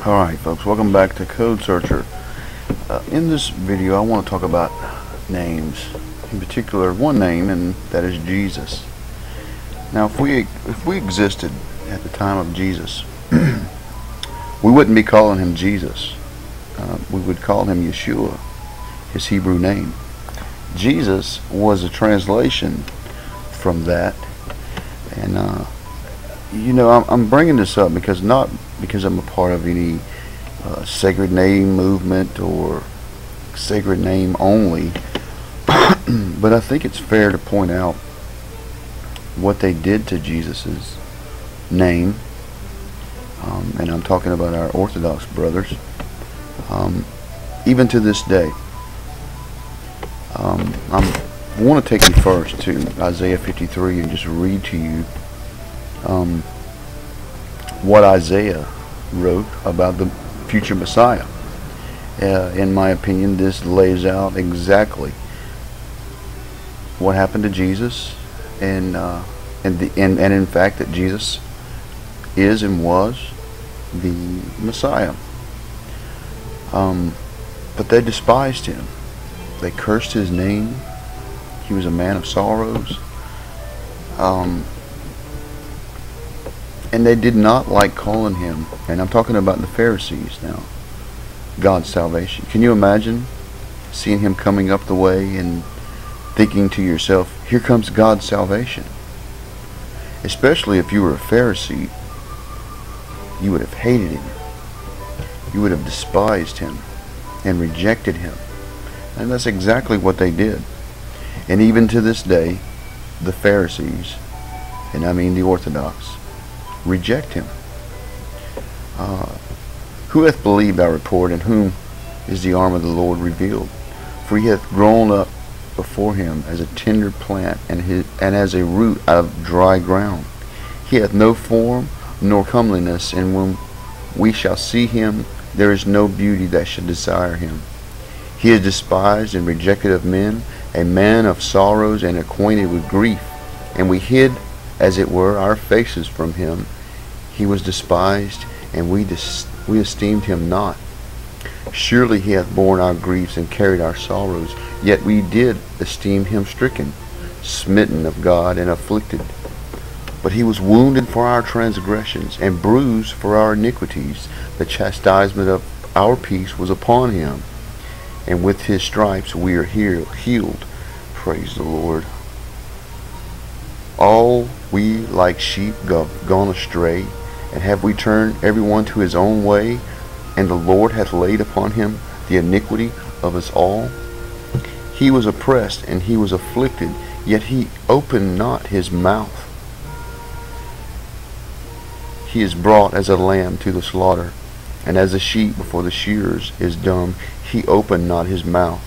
Alright folks, welcome back to Code Searcher. In this video I want to talk about names, in particular one name, and that is Jesus. Now if we existed at the time of Jesus, we wouldn't be calling him Jesus. We would call him Yeshua, his Hebrew name. Jesus was a translation from that, and I'm bringing this up not because I'm a part of any sacred name movement or sacred name only, but I think it's fair to point out what they did to Jesus's name, and I'm talking about our Orthodox brothers, even to this day. I want to take you first to Isaiah 53 and just read to you what Isaiah wrote about the future Messiah. In my opinion, this lays out exactly what happened to Jesus, and in fact that Jesus is and was the Messiah. But they despised him. They cursed his name. He was a man of sorrows. And they did not like calling him, and I'm talking about the Pharisees now, God's salvation. Can you imagine seeing him coming up the way and thinking to yourself, here comes God's salvation? Especially if you were a Pharisee, you would have hated him. You would have despised him and rejected him. And that's exactly what they did. And even to this day, the Pharisees, and I mean the Orthodox, reject him. Who hath believed our report, and whom is the arm of the Lord revealed? For he hath grown up before him as a tender plant, and as a root out of dry ground. He hath no form nor comeliness, and when we shall see him, there is no beauty that should desire him. He is despised and rejected of men, a man of sorrows and acquainted with grief, and we hid, as it were, our faces from him. He was despised, and we esteemed him not. Surely he hath borne our griefs and carried our sorrows, yet we did esteem him stricken, smitten of God, and afflicted. But he was wounded for our transgressions, and bruised for our iniquities. The chastisement of our peace was upon him, and with his stripes we are healed. Praise the Lord. All we like sheep gone astray, and have we turned every one to his own way, and the Lord hath laid upon him the iniquity of us all. He was oppressed, and he was afflicted, yet he opened not his mouth. He is brought as a lamb to the slaughter, and as a sheep before the shearers is dumb, he opened not his mouth.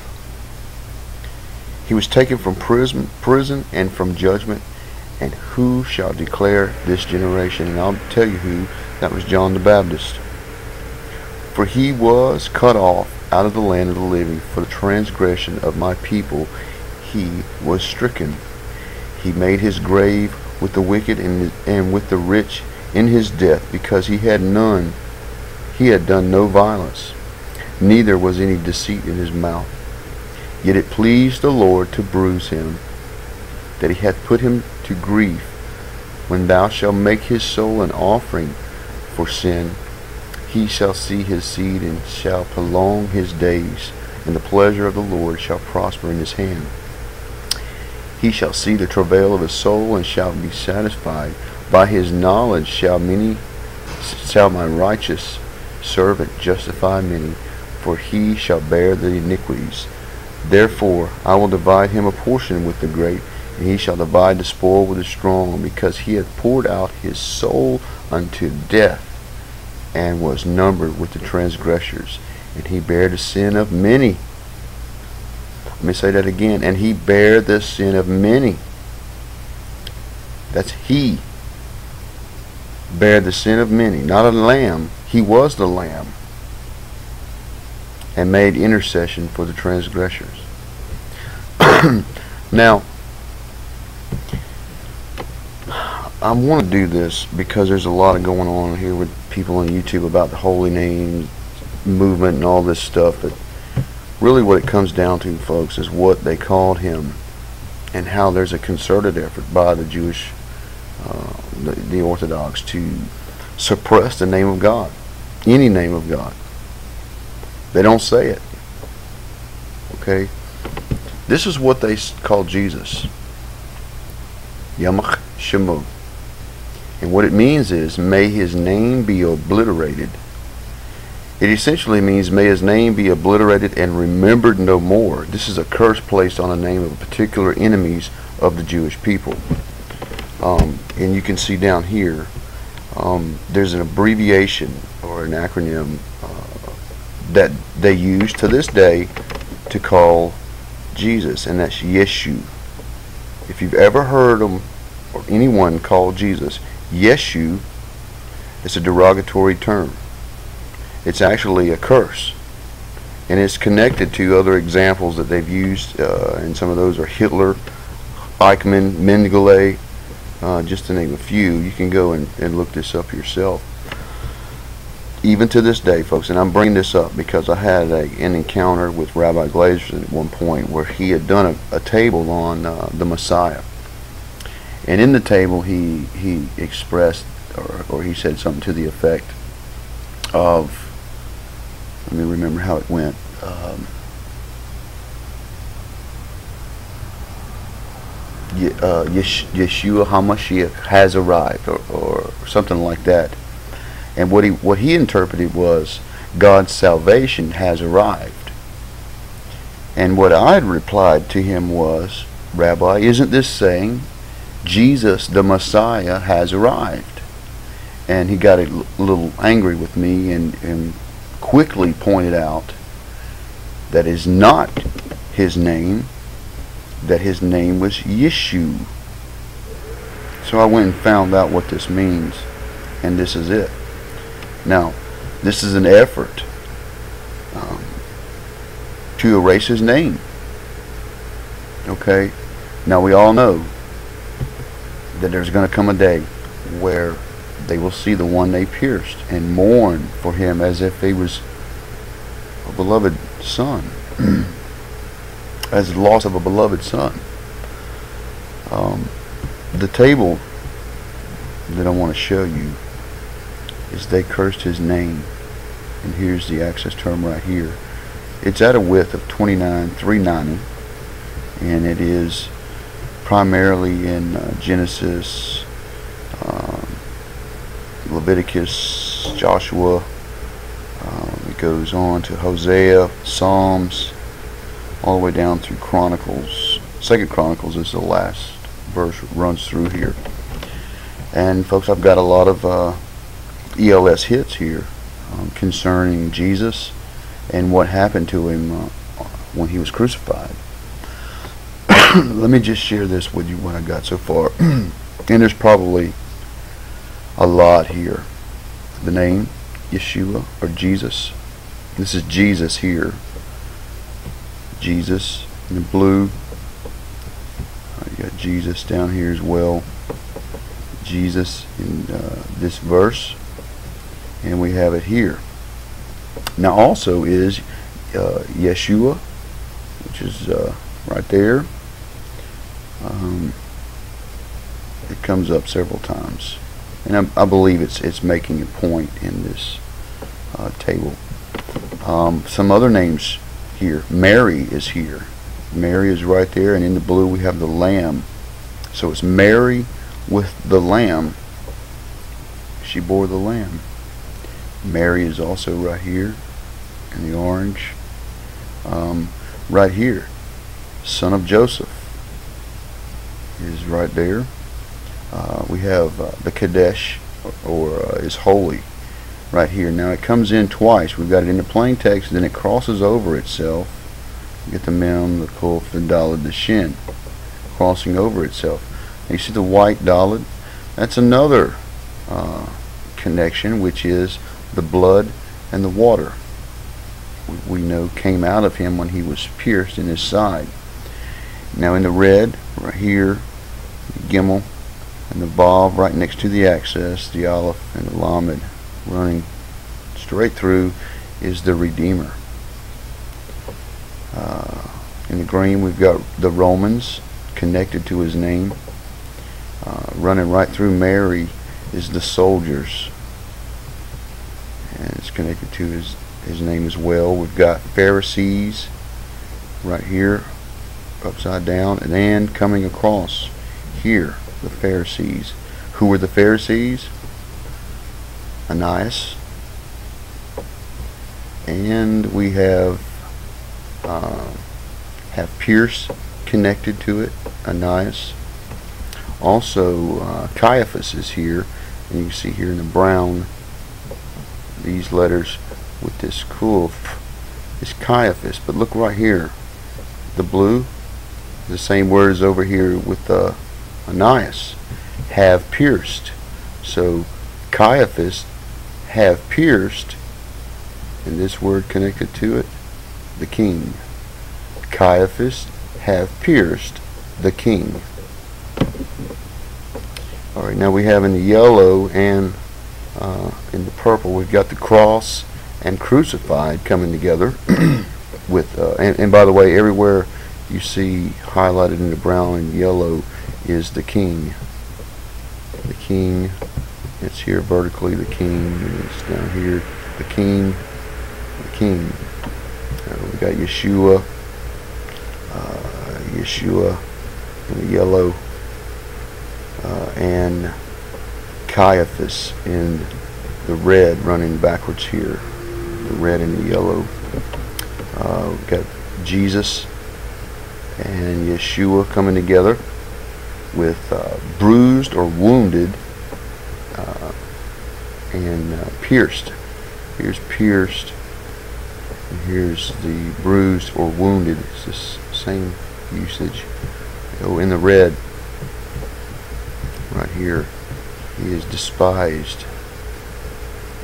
He was taken from prison and from judgment. And who shall declare this generation? And I'll tell you who. That was John the Baptist. For he was cut off out of the land of the living. For the transgression of my people he was stricken. He made his grave with the wicked and with the rich in his death, because he had done no violence, neither was any deceit in his mouth. Yet it pleased the Lord to bruise him, that he hath put him to grief. When thou shalt make his soul an offering for sin, he shall see his seed, and shall prolong his days, and the pleasure of the Lord shall prosper in his hand. He shall see the travail of his soul, and shall be satisfied. By his knowledge shall my righteous servant justify many, for he shall bear the iniquities. Therefore I will divide him a portion with the great, and he shall divide the spoil with the strong, because he hath poured out his soul unto death, and was numbered with the transgressors. And he bare the sin of many. Let me say that again. And he bare the sin of many. That's he. Bare the sin of many. Not a lamb. He was the lamb. And made intercession for the transgressors. Now, I want to do this because there's a lot going on here with people on YouTube about the holy name movement and all this stuff, but really what it comes down to, folks, is what they called him, and how there's a concerted effort by the Jewish, the Orthodox, to suppress the name of God, any name of God. They don't say it. Okay? This is what they call Jesus. Yamach Shemo. And what it means is, may his name be obliterated. It essentially means, may his name be obliterated and remembered no more. This is a curse placed on the name of particular enemies of the Jewish people. And you can see down here, there's an abbreviation or an acronym that they use to this day to call Jesus, and that's Yeshua. If you've ever heard them or anyone call Jesus Yeshua, it's a derogatory term. It's actually a curse, and it's connected to other examples that they've used, and some of those are Hitler, Eichmann, Mengele, just to name a few. You can go and look this up yourself. Even to this day, folks, and I'm bringing this up because I had an encounter with Rabbi Glazer at one point where he had done a table on the Messiah. And in the table he expressed, or he said something to the effect of, let me remember how it went. Yeshua HaMashiach has arrived, or something like that. And what he interpreted was, God's salvation has arrived. And what I had replied to him was, Rabbi, isn't this saying Jesus the Messiah has arrived? And he got a little angry with me and quickly pointed out that is not his name, that his name was Yeshua. So I went and found out what this means, and this is it. Now, this is an effort to erase his name. Okay? Now, we all know that there's going to come a day where they will see the one they pierced and mourn for him as if he was a beloved son, as the loss of a beloved son. The table that I want to show you is they cursed his name, and here's the access term right here. It's at a width of 29,390, and it is primarily in Genesis, Leviticus, Joshua. It goes on to Hosea, Psalms, all the way down through Chronicles. 2 Chronicles is the last verse that runs through here. And folks, I've got a lot of ELS hits here concerning Jesus and what happened to him when he was crucified. Let me just share this with you, what I got so far. And there's probably a lot here. The name Yeshua, or Jesus. This is Jesus here. Jesus in the blue. You got Jesus down here as well. Jesus in this verse. And we have it here. Now also is Yeshua, which is right there. It comes up several times, and I believe it's making a point in this table. Some other names here. Mary is here. Mary is right there, and in the blue we have the Lamb. So it's Mary with the Lamb. She bore the Lamb. Mary is also right here in the orange. Right here, son of Joseph is right there. We have the Kadesh, or is holy, right here. Now it comes in twice. We've got it in the plain text, then it crosses over itself. You get the Mem, the Kuf, the Daled, the Shin, crossing over itself. Now you see the white Daled? That's another connection, which is the blood and the water. We know came out of him when he was pierced in his side. Now in the red, right here, the Gimel and the Vav right next to the access, the Aleph and the Lamed running straight through is the Redeemer. In the green we've got the Romans connected to his name. Running right through Mary is the soldiers, and it's connected to his name as well. We've got Pharisees right here upside down, and then coming across here the Pharisees. Who were the Pharisees? Ananias, and we have Pierce connected to it, Ananias. Also Caiaphas is here, and you can see here in the brown these letters with this cool is Caiaphas. But look right here, the blue, the same word as over here with Ananias, have pierced. So Caiaphas have pierced, and this word connected to it, the king. Caiaphas have pierced the king. Alright, now we have in the yellow and in the purple, we've got the cross and crucified coming together with and by the way, everywhere you see highlighted in the brown and yellow is the king. The king, it's here vertically, the king, and it's down here, the king, the king. We got Yeshua, Yeshua in the yellow, and Caiaphas in the red running backwards here, the red and the yellow. We've got Jesus and Yeshua coming together with bruised or wounded and pierced. Here's pierced, and here's the bruised or wounded. It's this same usage. Oh, in the red right here, he is despised.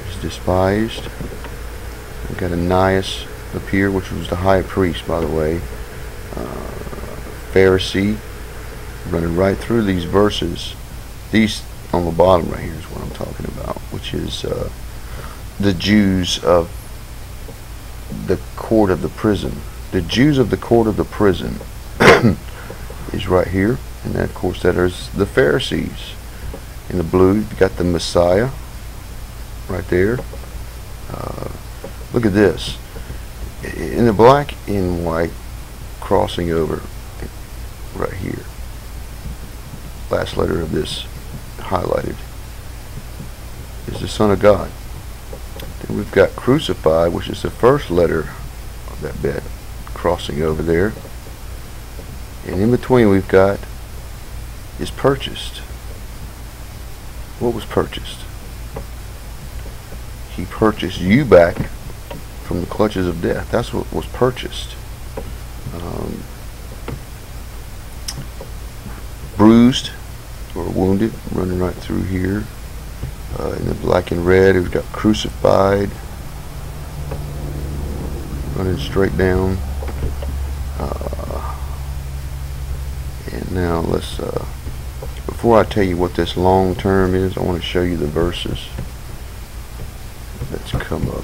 He's despised. We've got Ananias up here, which was the high priest, by the way. Pharisee, running right through these verses. These on the bottom right here is what I'm talking about, which is the Jews of the court of the prison. The Jews of the court of the prison is right here, and then of course that is the Pharisees. In the blue, you've got the Messiah right there. Look at this. In the black and white, crossing over right here. Last letter of this highlighted is the Son of God. Then we've got crucified, which is the first letter of that bit, crossing over there. And in between we've got is purchased. What was purchased? He purchased you back from the clutches of death. That's what was purchased. Bruised or wounded, running right through here. In the black and red, we've got crucified, running straight down. And now let's, before I tell you what this long term is, I want to show you the verses that's come up.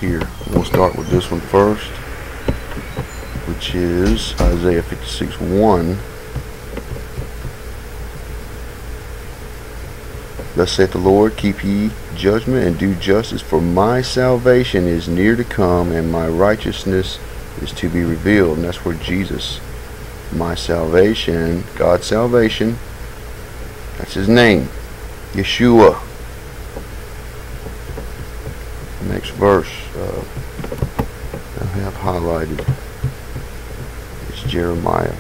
Here, we'll start with this one first, which is Isaiah 56:1. Thus saith the Lord, keep ye judgment and do justice, for my salvation is near to come, and my righteousness is to be revealed. And that's where Jesus, my salvation, God's salvation, that's his name, Yeshua. Next verse I have highlighted is Jeremiah.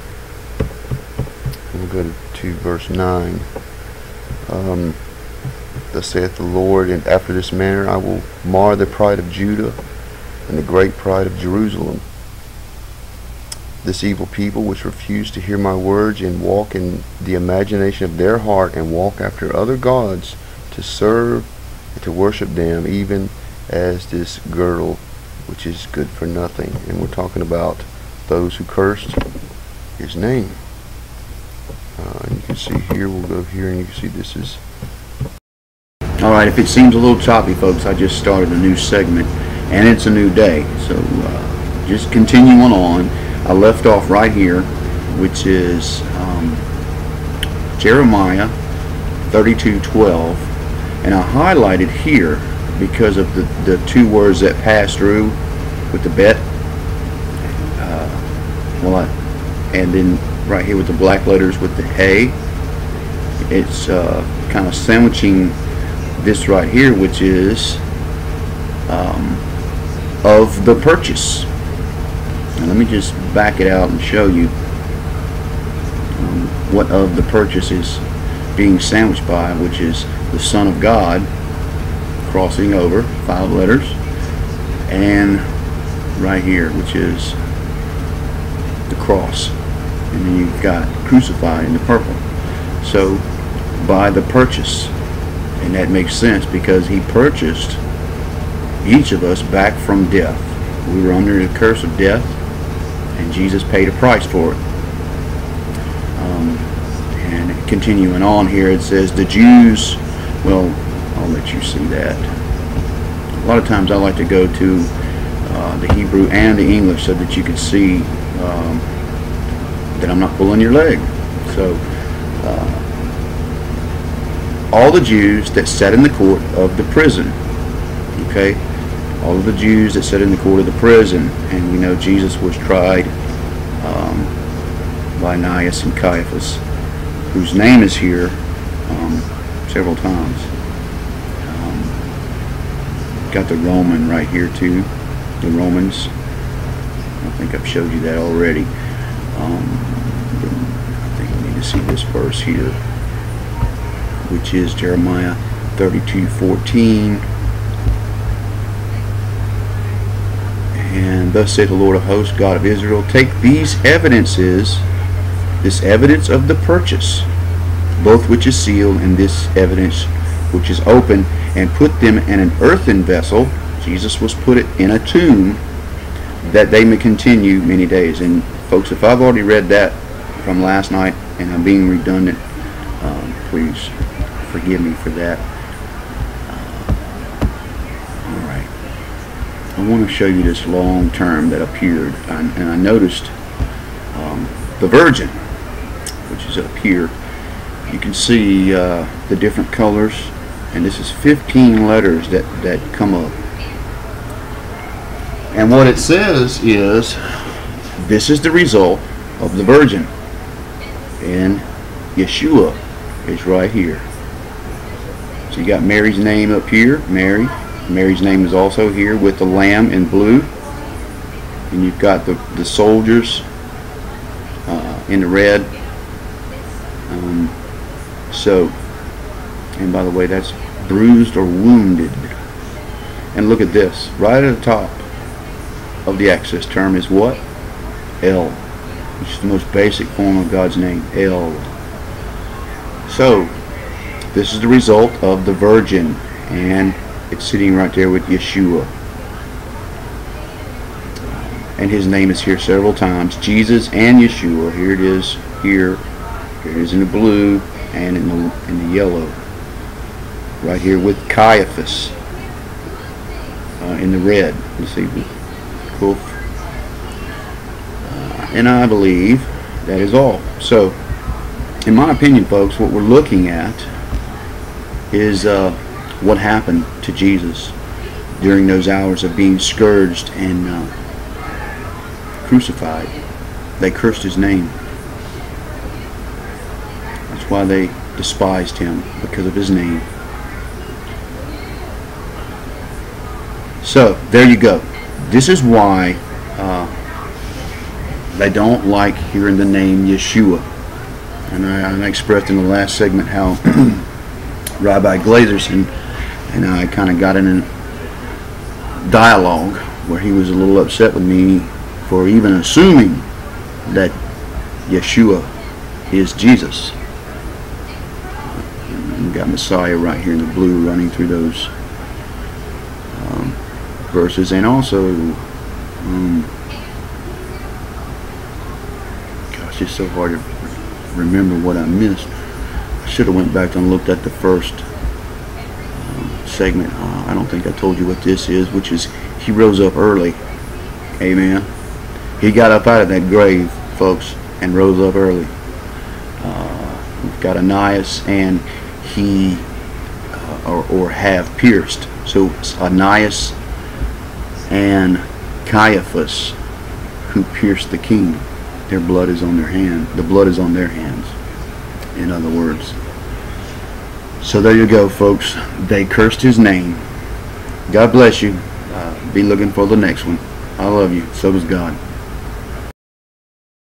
We'll go to verse 9. Thus saith the Lord, and after this manner I will mar the pride of Judah and the great pride of Jerusalem. This evil people which refuse to hear my words and walk in the imagination of their heart and walk after other gods to serve and to worship them, even as this girdle which is good for nothing. And we're talking about those who cursed his name. You can see here, we'll go here, and you can see this is... Alright, if it seems a little choppy, folks, I just started a new segment, and it's a new day. So just continuing on, I left off right here, which is Jeremiah 32:12, and I highlighted here because of the two words that pass through with the bet. And then right here with the black letters with the hay, it's kind of sandwiching this right here, which is of the purchase. Now let me just back it out and show you what of the purchase is being sandwiched by, which is the Son of God crossing over, 5 letters, and right here, which is the cross, and then you've got crucified in the purple. So by the purchase, and that makes sense because he purchased each of us back from death. We were under the curse of death, and Jesus paid a price for it. And continuing on here, it says the Jews, well, I'll let you see that. A lot of times I like to go to the Hebrew and the English so that you can see that I'm not pulling your leg. So all the Jews that sat in the court of the prison, okay, all of the Jews that sat in the court of the prison, and we know Jesus was tried by Ananias and Caiaphas, whose name is here several times. Got the Roman right here too, the Romans. I think I've showed you that already. I think we need to see this verse here, which is Jeremiah 32:14. And thus saith the Lord of hosts, God of Israel, take these evidences, this evidence of the purchase, both which is sealed and this evidence which is open, and put them in an earthen vessel. Jesus was put it in a tomb, that they may continue many days. And folks, if I've already read that from last night and I'm being redundant, please forgive me for that. Alright, I want to show you this long term that appeared, and I noticed the virgin, which is up here. You can see the different colors, and this is 15 letters that come up. And what it says is, this is the result of the virgin. And Yeshua is right here. So you got Mary's name up here, Mary. Mary's name is also here with the lamb in blue. And you've got the soldiers in the red. And by the way, that's bruised or wounded. And look at this, right at the top of the access term is what? El, which is the most basic form of God's name, El. So this is the result of the virgin, and it's sitting right there with Yeshua, and his name is here several times, Jesus and Yeshua. Here it is here it is in the blue and in the yellow, right here with Caiaphas in the red. You see, cool. And I believe that is all. So in my opinion, folks, what we're looking at is what happened to Jesus during those hours of being scourged and crucified. They cursed his name. That's why they despised him, because of his name. So there you go. This is why they don't like hearing the name Yeshua. And I expressed in the last segment how Rabbi Glazerson and I kind of got in a dialogue where he was a little upset with me for even assuming that Yeshua is Jesus. We've got Messiah right here in the blue running through those verses, and also gosh, it's so hard to remember what I missed. I should have went back and looked at the first segment. I don't think I told you what this is, which is he rose up early. Amen. He got up out of that grave, folks, and rose up early. We've got Ananias, and he or have pierced. So Ananias and Caiaphas, who pierced the king, their blood is on their hand. The blood is on their hands, in other words. So there you go, folks. They cursed his name. God bless you. Be looking for the next one. I love you. So does God.